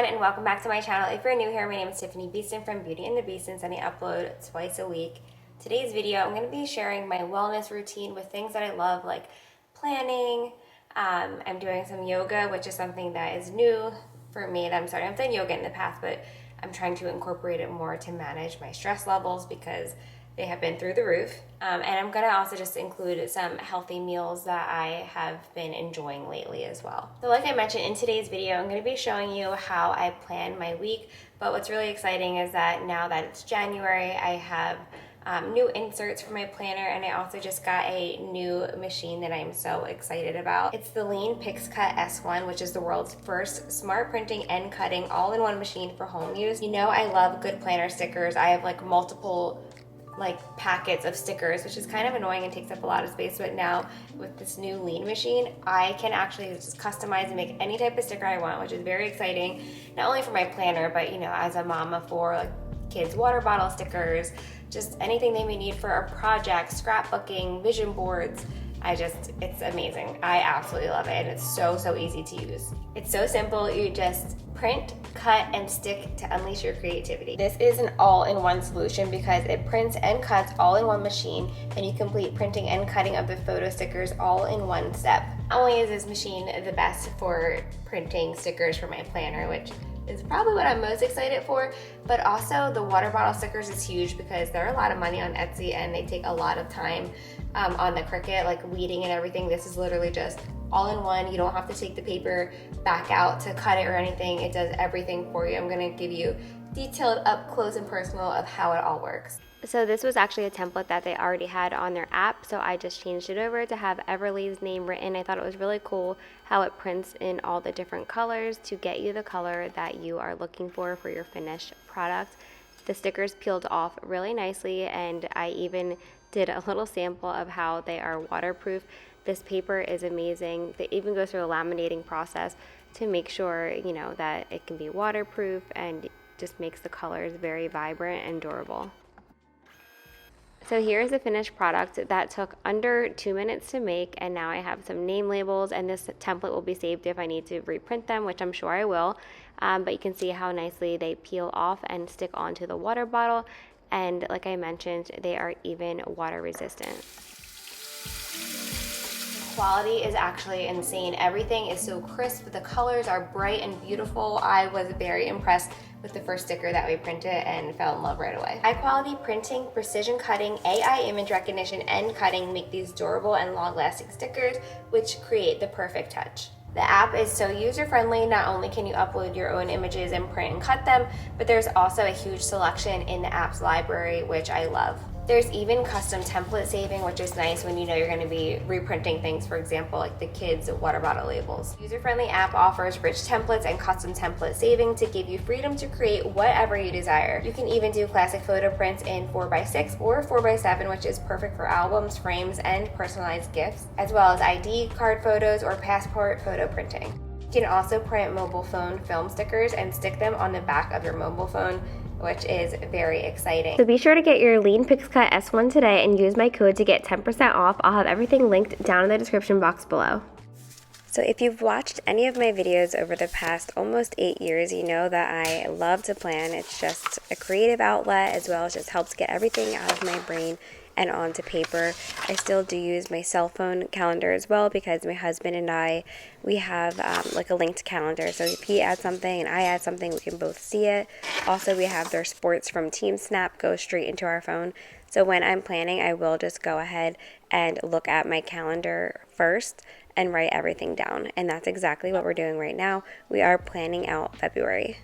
everyone, and welcome back to my channel. If you're new here, my name is Tiffani Beaston from Beauty and the Beastons, and I upload twice a week. Today's video, I'm going to be sharing my wellness routine with things that I love, like planning. I'm doing some yoga, which is something that is new for me. I've done yoga in the past, but I'm trying to incorporate it more to manage my stress levels because they have been through the roof. And I'm gonna also just include some healthy meals that I have been enjoying lately as well. So like I mentioned in today's video, I'm gonna be showing you how I plan my week. But what's really exciting is that now that it's January, I have new inserts for my planner, and I also just got a new machine that I'm so excited about. It's the Liene PixCut S1, which is the world's first smart printing and cutting all-in-one machine for home use. You know I love good planner stickers. I have like multiple packets of stickers, which is kind of annoying and takes up a lot of space, but now with this new Liene machine, I can actually just customize and make any type of sticker I want, which is very exciting, not only for my planner, but you know, as a mama, for kids' water bottle stickers, just anything they may need for a project, scrapbooking, vision boards. It's amazing. I absolutely love it, and it's so easy to use. It's so simple. You just print, cut, and stick to unleash your creativity. This is an all-in-one solution because it prints and cuts all in one machine, and you complete printing and cutting of the photo stickers all in one step. Not only is this machine the best for printing stickers for my planner, which is probably what I'm most excited for, but also the water bottle stickers is huge because they're a lot of money on Etsy and they take a lot of time on the Cricut, like weeding and everything. This is literally just all in one. You don't have to take the paper back out to cut it or anything. It does everything for you. I'm gonna give you detailed up close and personal of how it all works. So this was actually a template that they already had on their app, so I just changed it over to have Everly's name written. I thought it was really cool how it prints in all the different colors to get you the color that you are looking for your finished product. The stickers peeled off really nicely, and I even did a little sample of how they are waterproof. This paper is amazing. They even go through a laminating process to make sure, you know, that it can be waterproof and just makes the colors very vibrant and durable. So here's the finished product that took under 2 minutes to make, and now I have some name labels, and this template will be saved if I need to reprint them, which I'm sure I will. But you can see how nicely they peel off and stick onto the water bottle, and like I mentioned, they are even water resistant. Quality is actually insane. Everything is so crisp. The colors are bright and beautiful. I was very impressed with the first sticker that we printed and fell in love right away. High quality printing, precision cutting, AI image recognition, and cutting make these durable and long-lasting stickers, which create the perfect touch. The app is so user-friendly. Not only can you upload your own images and print and cut them, but there's also a huge selection in the app's library, which I love. There's even custom template saving, which is nice when you know you're going to be reprinting things, for example, like the kids' water bottle labels. User-friendly app offers rich templates and custom template saving to give you freedom to create whatever you desire. You can even do classic photo prints in 4x6 or 4x7, which is perfect for albums, frames, and personalized gifts, as well as ID card photos or passport photo printing. You can also print mobile phone film stickers and stick them on the back of your mobile phone, which is very exciting. So be sure to get your Liene PixCut S1 today and use my code to get 10% off. I'll have everything linked down in the description box below. So if you've watched any of my videos over the past almost 8 years, you know that I love to plan. It's just a creative outlet, as well as just helps get everything out of my brain and onto paper. I still do use my cell phone calendar as well because my husband and I, we have like a linked calendar. So if he adds something and I add something, we can both see it. Also, we have their sports from Team Snap go straight into our phone. So when I'm planning, I will just go ahead and look at my calendar first and write everything down. And that's exactly what we're doing right now. We are planning out February.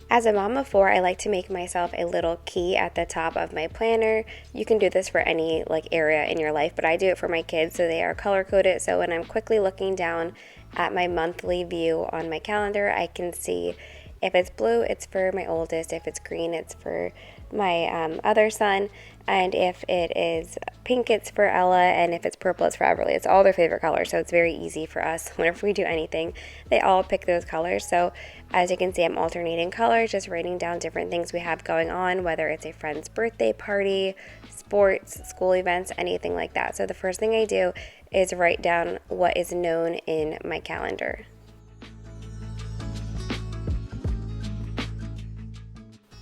As a mom of 4, I like to make myself a little key at the top of my planner. You can do this for any area in your life, but I do it for my kids so they are color coded. So when I'm quickly looking down at my monthly view on my calendar, I can see if it's blue, it's for my oldest. If it's green, it's for my other son. And if it is pink, it's for Ella. And if it's purple, it's for Everly. It's all their favorite colors, so it's very easy for us. Whenever we do anything, they all pick those colors. So as you can see, I'm alternating colors, just writing down different things we have going on, whether it's a friend's birthday party, sports, school events, anything like that. So the first thing I do is write down what is known in my calendar.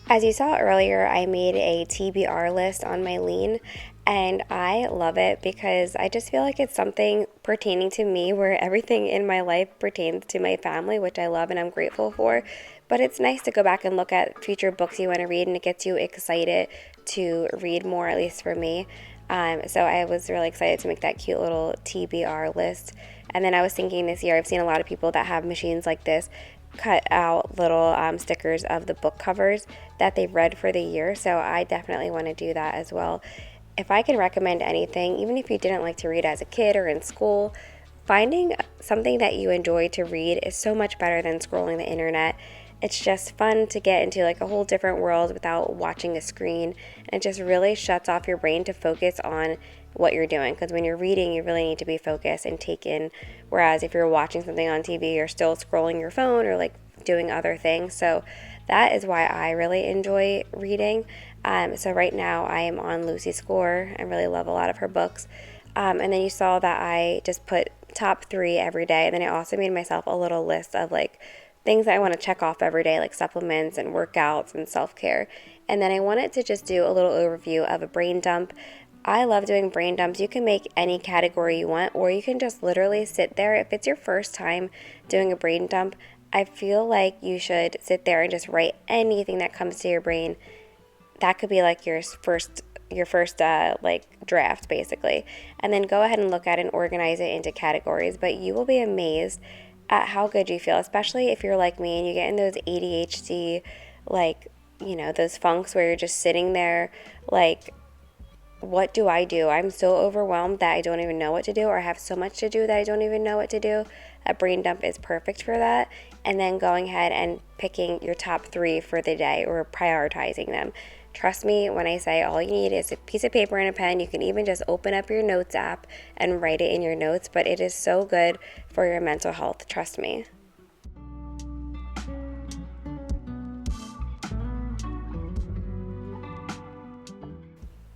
As you saw earlier, I made a TBR list on my Liene, and I love it because I just feel like it's something pertaining to me, where everything in my life pertains to my family, which I love and I'm grateful for. But it's nice to go back and look at future books you want to read, and it gets you excited to read more, at least for me. So I was really excited to make that cute little TBR list. And then I was thinking this year, I've seen a lot of people that have machines like this cut out little stickers of the book covers that they've read for the year, so I definitely want to do that as well. If I can recommend anything, even if you didn't like to read as a kid or in school, finding something that you enjoy to read is so much better than scrolling the internet. It's just fun to get into like a whole different world without watching a screen, and it just really shuts off your brain to focus on what you're doing, because when you're reading you really need to be focused and take in, whereas if you're watching something on TV you're still scrolling your phone or like doing other things. So that is why I really enjoy reading. So right now I am on Lucy's Score. I really love a lot of her books. And then you saw that I just put top 3 every day, and then I also made myself a little list of like things that I want to check off every day, like supplements and workouts and self-care. And then I wanted to just do a little overview of a brain dump. I love doing brain dumps. You can make any category you want, or you can just literally sit there. If it's your first time doing a brain dump, I feel like you should sit there and just write anything that comes to your brain. That could be like your first like draft basically, and then go ahead and look at it and organize it into categories. But you will be amazed at how good you feel, especially if you're like me and you get in those ADHD, like, you know, those funks where you're just sitting there like, what do I do? I'm so overwhelmed that I don't even know what to do, or I have so much to do that I don't even know what to do. A brain dump is perfect for that. And then going ahead and picking your top 3 for the day, or prioritizing them. Trust me when I say all you need is a piece of paper and a pen. You can even just open up your notes app and write it in your notes, but it is so good for your mental health, trust me.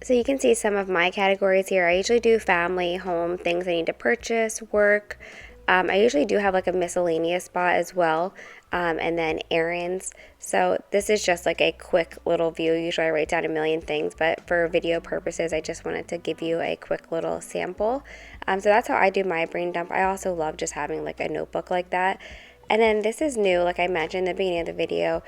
So you can see some of my categories here. I usually do family, home, things I need to purchase, work. I usually do have like a miscellaneous spot as well, and then errands. So this is just like a quick little view. Usually I write down a million things, but for video purposes, I just wanted to give you a quick little sample. So that's how I do my brain dump. I also love just having like a notebook like that. And then this is new, like I mentioned in the beginning of the video,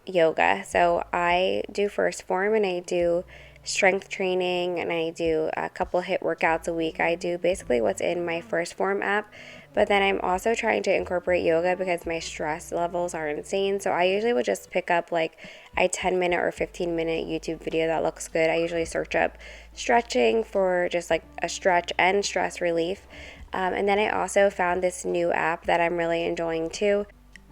yoga. So I do first form, and I do strength training, and I do a couple HIIT workouts a week. I do basically what's in my first form app, but then I'm also trying to incorporate yoga because my stress levels are insane. So I usually would just pick up like a 10-minute or 15-minute YouTube video that looks good. I usually search up stretching for just like a stretch and stress relief. And then I also found this new app that I'm really enjoying too.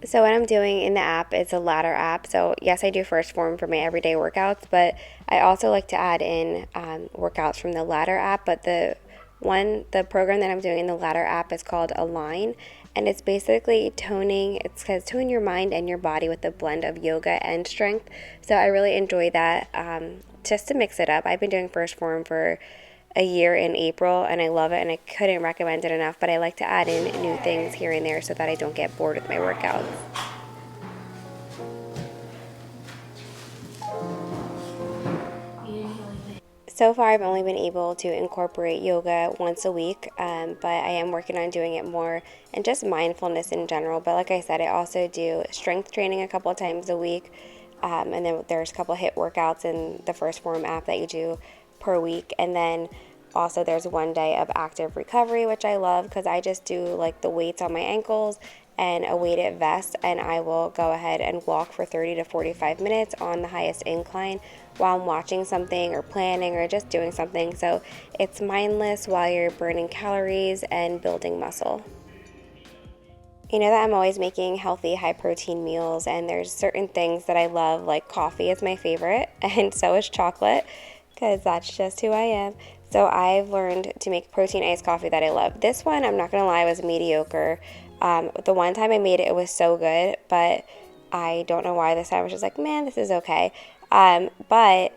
So what I'm doing in the app is a ladder app. So yes, I do first form for my everyday workouts, but I also like to add in workouts from the ladder app. But the program that I'm doing in the ladder app is called Liene, and it's basically toning. It says tone your mind and your body with a blend of yoga and strength. So I really enjoy that, just to mix it up. I've been doing first form for a year in April, and I love it, and I couldn't recommend it enough. But I like to add in new things here and there so that I don't get bored with my workouts. So far I've only been able to incorporate yoga once a week, but I am working on doing it more, and just mindfulness in general. But like I said, I also do strength training a couple of times a week, and then there's a couple HIIT workouts in the first form app that you do per week. And then also there's one day of active recovery, which I love because I just do like the weights on my ankles and a weighted vest, and I will go ahead and walk for 30 to 45 minutes on the highest incline while I'm watching something or planning or just doing something. So it's mindless while you're burning calories and building muscle. You know that I'm always making healthy, high-protein meals, and there's certain things that I love, like coffee is my favorite, and so is chocolate, because that's just who I am. So I've learned to make protein iced coffee that I love. This one, I'm not going to lie, was mediocre. The one time I made it, it was so good, but I don't know why this time I was just like, man, this is okay. But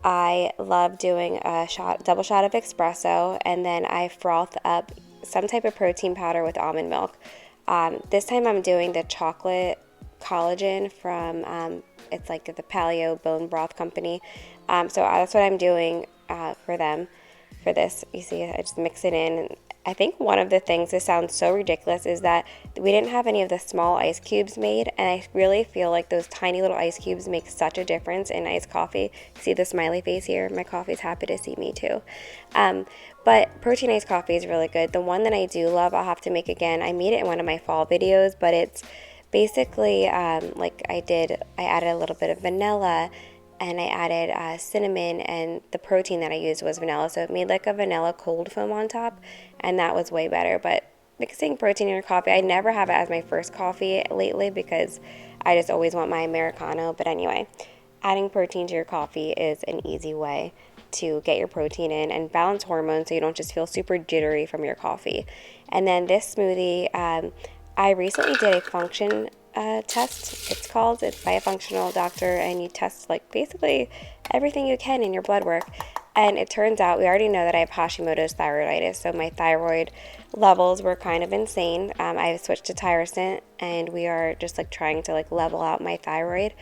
I love doing a double shot of espresso, and then I froth up some type of protein powder with almond milk. This time I'm doing the chocolate collagen from, it's like the Paleo Bone Broth Company. So that's what I'm doing for them. For this, you see, I just mix it in. And I think one of the things, this sounds so ridiculous, is that we didn't have any of the small ice cubes made, and I really feel like those tiny little ice cubes make such a difference in iced coffee. See the smiley face here? My coffee's happy to see me too. But protein iced coffee is really good. The one that I do love, I'll have to make again. I made it in one of my fall videos, but it's basically like I added a little bit of vanilla, and I added cinnamon, and the protein that I used was vanilla, so it made like a vanilla cold foam on top, and that was way better. But mixing protein in your coffee, I never have it as my first coffee lately because I just always want my Americano. But anyway, adding protein to your coffee is an easy way to get your protein in and balance hormones so you don't just feel super jittery from your coffee. And then this smoothie, I recently did a function test, it's called. It's by a functional doctor, and you test like basically everything you can in your blood work. And it turns out we already know that I have Hashimoto's thyroiditis, so my thyroid levels were kind of insane. I switched to Tyrosint, and we are just like trying to like level out my thyroid.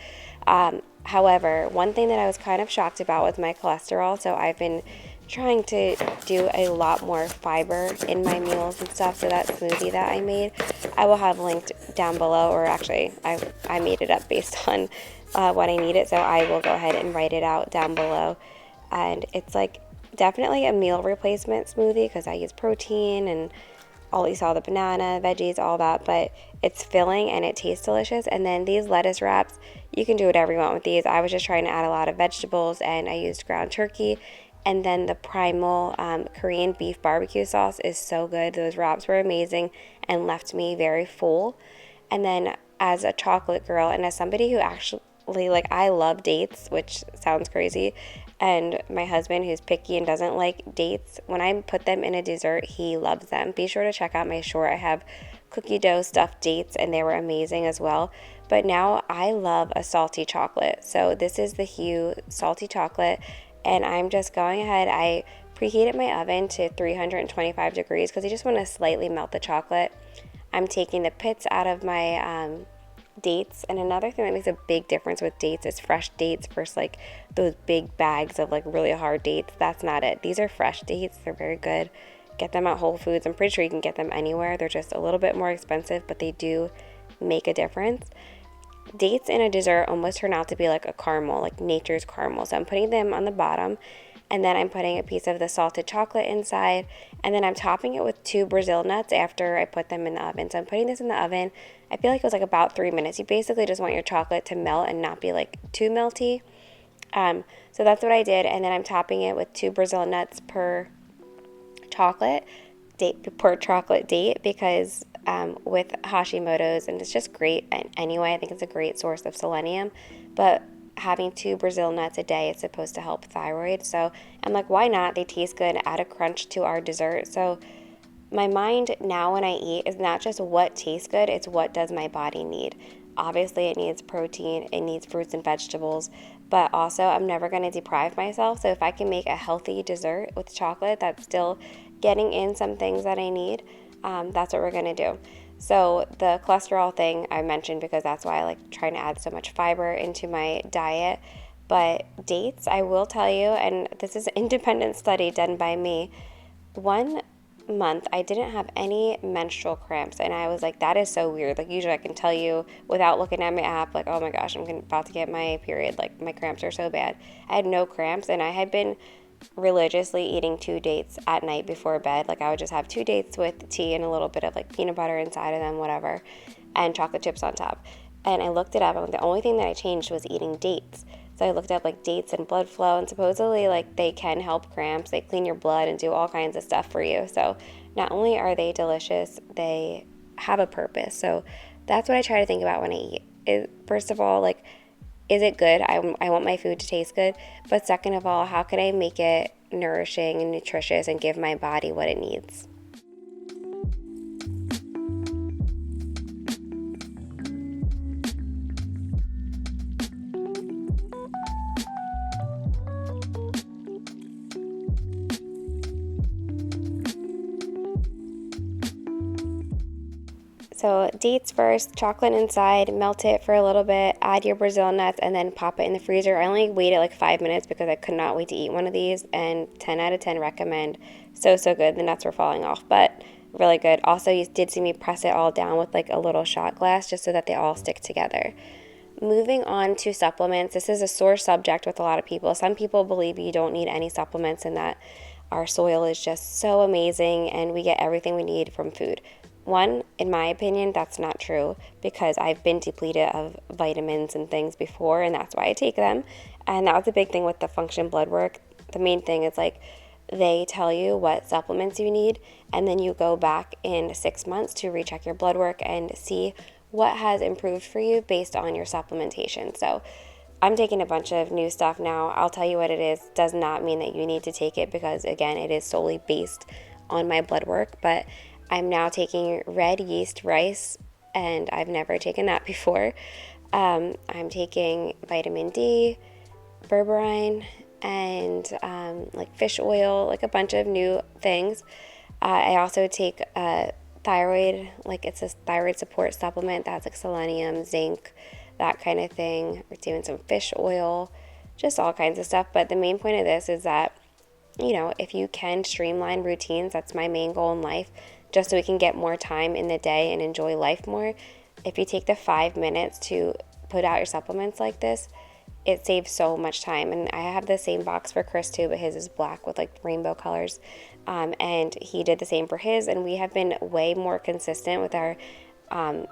However, one thing that I was kind of shocked about was my cholesterol, so I've been trying to do a lot more fiber in my meals and stuff. So that smoothie that I made, I will have linked down below, or actually I made it up based on what I needed, so I will go ahead and write it out down below. And it's like definitely a meal replacement smoothie because I use protein and you saw the banana, veggies, all that, but it's filling and it tastes delicious. And then these lettuce wraps, you can do whatever you want with these. I was just trying to add a lot of vegetables, and I used ground turkey. And then the Primal Korean beef barbecue sauce is so good. Those wraps were amazing and left me very full. And then as a chocolate girl and as somebody who actually, like, I love dates, which sounds crazy, and my husband, who's picky and doesn't like dates, when I put them in a dessert, he loves them. Be sure to check out my short. I have cookie dough stuffed dates, and they were amazing as well. But now I love a salty chocolate. So this is the Hue salty chocolate, and I'm just going ahead. I preheated my oven to 325 degrees because I just want to slightly melt the chocolate. I'm taking the pits out of my dates, and another thing that makes a big difference with dates is fresh dates versus like those big bags of like really hard dates. That's not it. These are fresh dates. They're very good. Get them at Whole Foods. I'm pretty sure you can get them anywhere. They're just a little bit more expensive, but they do make a difference. Dates in a dessert almost turn out to be like a caramel, like nature's caramel. So I'm putting them on the bottom, and then I'm putting a piece of the salted chocolate inside, and then I'm topping it with 2 Brazil nuts after I put them in the oven. So I'm putting this in the oven. I feel like it was like about 3 minutes. You basically just want your chocolate to melt and not be like too melty. So that's what I did, and then I'm topping it with 2 Brazil nuts per chocolate date because with Hashimoto's, and it's just great anyway. I think it's a great source of selenium, but having 2 Brazil nuts a day is supposed to help thyroid. So I'm like, why not? They taste good. Add a crunch to our dessert. So my mind now when I eat is not just what tastes good, it's what does my body need. Obviously it needs protein, it needs fruits and vegetables, but also I'm never going to deprive myself. So if I can make a healthy dessert with chocolate that's still getting in some things that I need, that's what we're going to do. So the cholesterol thing I mentioned because that's why I like trying to add so much fiber into my diet. But dates, I will tell you, and this is an independent study done by me, 1 month I didn't have any menstrual cramps, and I was like, that is so weird. Like usually I can tell you without looking at my app, like, oh my gosh, I'm about to get my period, like my cramps are so bad. I had no cramps, and I had been religiously eating 2 dates at night before bed. Like I would just have 2 dates with tea and a little bit of like peanut butter inside of them, whatever, and chocolate chips on top. And I looked it up, and the only thing that I changed was eating dates. So I looked up like dates and blood flow, and supposedly like they can help cramps. They clean your blood and do all kinds of stuff for you. So not only are they delicious, they have a purpose. So that's what I try to think about when I eat. First of all, like, is it good? I want my food to taste good. But second of all, how can I make it nourishing and nutritious and give my body what it needs? So dates first, chocolate inside, melt it for a little bit, add your Brazil nuts, and then pop it in the freezer. I only waited like 5 minutes because I could not wait to eat one of these, and 10 out of 10 recommend. So good. The nuts were falling off, but really good. Also, you did see me press it all down with like a little shot glass just so that they all stick together. Moving on to supplements, this is a sore subject with a lot of people. Some people believe you don't need any supplements and that our soil is just so amazing and we get everything we need from food. One, in my opinion, that's not true because I've been depleted of vitamins and things before, and that's why I take them. And that was the big thing with the function blood work. The main thing is like they tell you what supplements you need, and then you go back in 6 months to recheck your blood work and see what has improved for you based on your supplementation. So I'm taking a bunch of new stuff now. I'll tell you what it is. Does not mean that you need to take it because, again, it is solely based on my blood work, but I'm now taking red yeast rice, and I've never taken that before. I'm taking vitamin D, berberine, and like fish oil, like a bunch of new things. I also take thyroid, like it's a thyroid support supplement that's like selenium, zinc, that kind of thing. We're doing some fish oil, just all kinds of stuff. But the main point of this is that, you know, if you can streamline routines, that's my main goal in life, just so we can get more time in the day and enjoy life more. If you take the 5 minutes to put out your supplements like this, it saves so much time. And I have the same box for Chris too, but his is black with like rainbow colors. And he did the same for his, and we have been way more consistent with our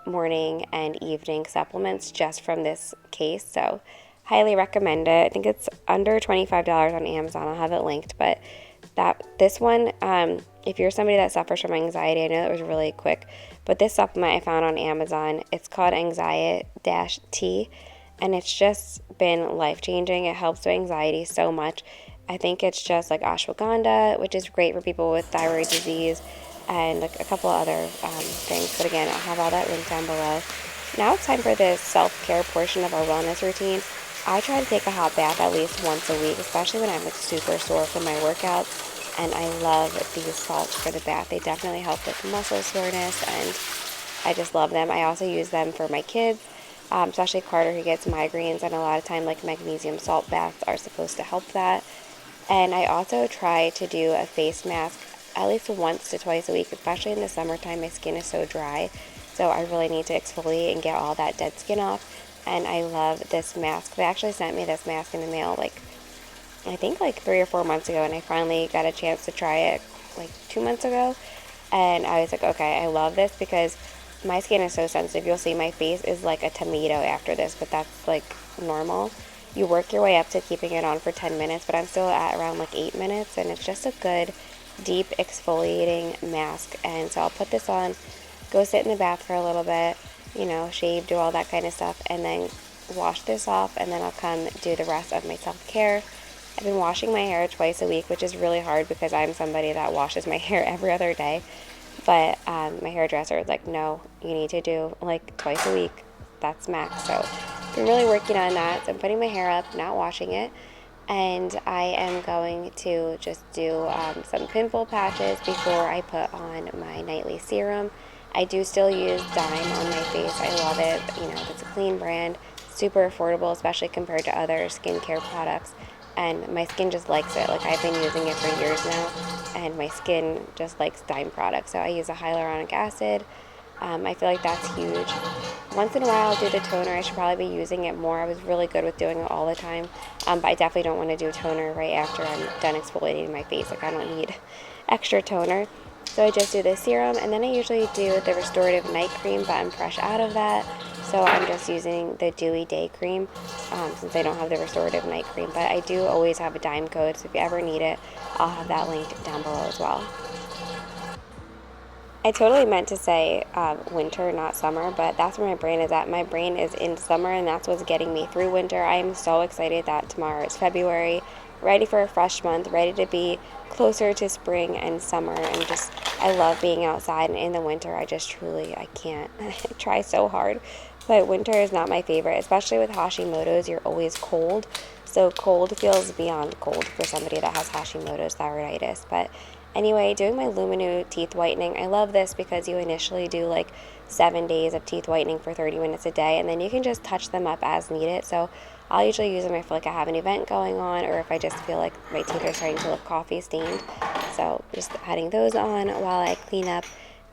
morning and evening supplements just from this case. So highly recommend it. I think it's under $25 on Amazon. I'll have it linked, but this one, if you're somebody that suffers from anxiety, I know that was really quick, but this supplement I found on Amazon, it's called Anxiety-T, and it's just been life-changing. It helps with anxiety so much. I think it's just like ashwagandha, which is great for people with thyroid disease, and like a couple other things. But again, I'll have all that linked down below. Now it's time for the self-care portion of our wellness routine. I try to take a hot bath at least once a week, especially when I'm like super sore from my workouts. And I love these salts for the bath. They definitely help with muscle soreness, and I just love them. I also use them for my kids, especially Carter, who gets migraines, and a lot of time like magnesium salt baths are supposed to help that. And I also try to do a face mask at least once to twice a week, especially in the summertime. My skin is so dry, so I really need to exfoliate and get all that dead skin off. And I love this mask. They actually sent me this mask in the mail I think 3 or 4 months ago, and I finally got a chance to try it 2 months ago, and I was like, okay, I love this because my skin is so sensitive. You'll see my face is like a tomato after this, but that's like normal. You work your way up to keeping it on for 10 minutes, but I'm still at around 8 minutes, and it's just a good deep exfoliating mask. And so I'll put this on, go sit in the bath for a little bit, shave, do all that kind of stuff, and then wash this off, and then I'll come do the rest of my self-care. I've been washing my hair twice a week, which is really hard because I'm somebody that washes my hair every other day. But my hairdresser was like, no, you need to do twice a week. That's max. So I've been really working on that. So I'm putting my hair up, not washing it. And I am going to just do some pimple patches before I put on my nightly serum. I do still use Dime on my face. I love it. It's a clean brand, super affordable, especially compared to other skincare products. And my skin just likes it. I've been using it for years now, and my skin just likes Dime products. So I use a hyaluronic acid. I feel like that's huge. Once in a while I'll do the toner. I should probably be using it more. I was really good with doing it all the time, but I definitely don't want to do toner right after I'm done exfoliating my face. I don't need extra toner. So I just do the serum, and then I usually do the restorative night cream, but I'm fresh out of that. So I'm just using the Dewy Day Cream since I don't have the restorative night cream. But I do always have a Dime code, so if you ever need it, I'll have that link down below as well. I totally meant to say winter, not summer, but that's where my brain is at. My brain is in summer, and that's what's getting me through winter. I am so excited that tomorrow is February, ready for a fresh month, ready to be closer to spring and summer, and I love being outside. And in the winter, I can't. I try so hard, but winter is not my favorite, especially with Hashimoto's. You're always cold, so cold feels beyond cold for somebody that has Hashimoto's thyroiditis. But Anyway, doing my Luminu teeth whitening, I love this because you initially do like 7 days of teeth whitening for 30 minutes a day, and then you can just touch them up as needed. So I'll usually use them if like I have an event going on, or if I just feel like my teeth are starting to look coffee stained. So just adding those on while I clean up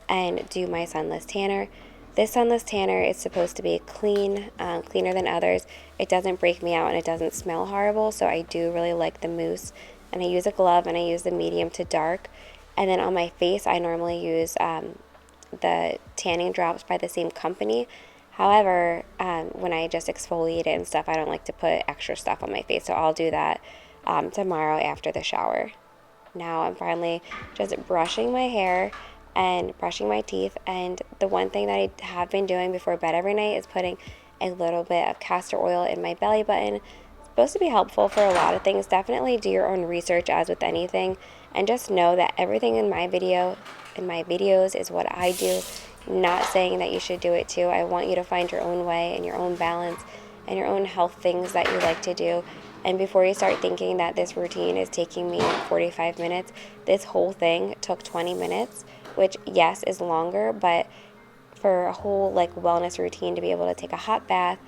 and do my sunless tanner. This sunless tanner is supposed to be clean, cleaner than others. It doesn't break me out and it doesn't smell horrible, so I do really like the mousse. And I use a glove and I use the medium to dark. And then on my face, I normally use the tanning drops by the same company. However, when I just exfoliate it and stuff, I don't like to put extra stuff on my face, so I'll do that tomorrow after the shower. Now I'm finally just brushing my hair and brushing my teeth, and the one thing that I have been doing before bed every night is putting a little bit of castor oil in my belly button. It's supposed to be helpful for a lot of things. Definitely do your own research as with anything, and just know that everything in my videos is what I do. Not saying that you should do it too. I want you to find your own way and your own balance and your own health things that you like to do. And before you start thinking that this routine is taking me 45 minutes, this whole thing took 20 minutes, which yes is longer, but for a whole like wellness routine to be able to take a hot bath,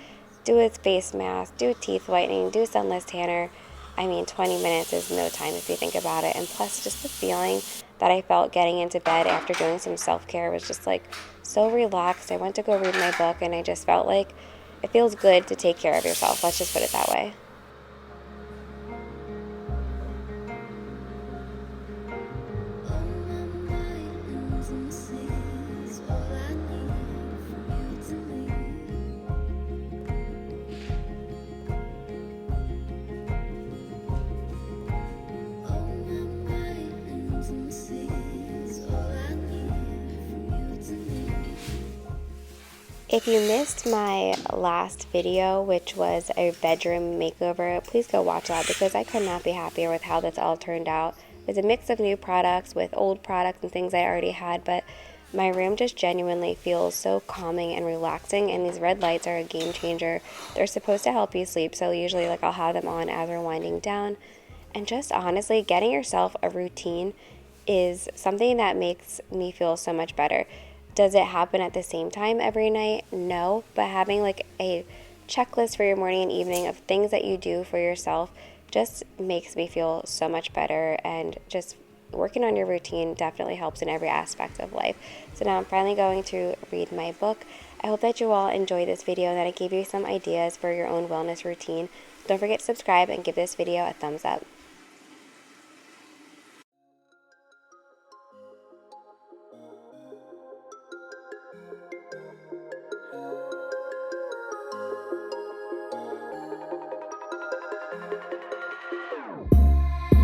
do a face mask, do teeth whitening, do sunless tanner, I mean 20 minutes is no time if you think about it. And plus just the feeling that I felt getting into bed after doing some self-care was just like so relaxed. I went to go read my book and I just felt like it feels good to take care of yourself. Let's just put it that way. If you missed my last video, which was a bedroom makeover, please go watch that because I could not be happier with how this all turned out. It was a mix of new products with old products and things I already had, but my room just genuinely feels so calming and relaxing, and these red lights are a game changer. They're supposed to help you sleep, so usually like I'll have them on as we're winding down. And just honestly, getting yourself a routine is something that makes me feel so much better. Does it happen at the same time every night? No, but having like a checklist for your morning and evening of things that you do for yourself just makes me feel so much better, and just working on your routine definitely helps in every aspect of life. So now I'm finally going to read my book. I hope that you all enjoyed this video and that I gave you some ideas for your own wellness routine. Don't forget to subscribe and give this video a thumbs up.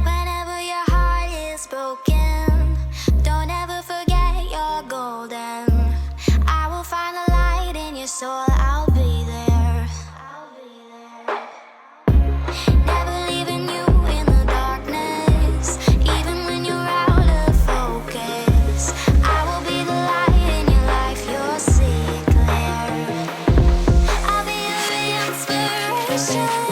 Whenever your heart is broken, don't ever forget you're golden. I will find the light in your soul, I'll be there. Never leaving you in the darkness, even when you're out of focus. I will be the light in your life, you'll see it clear. I'll be your inspiration.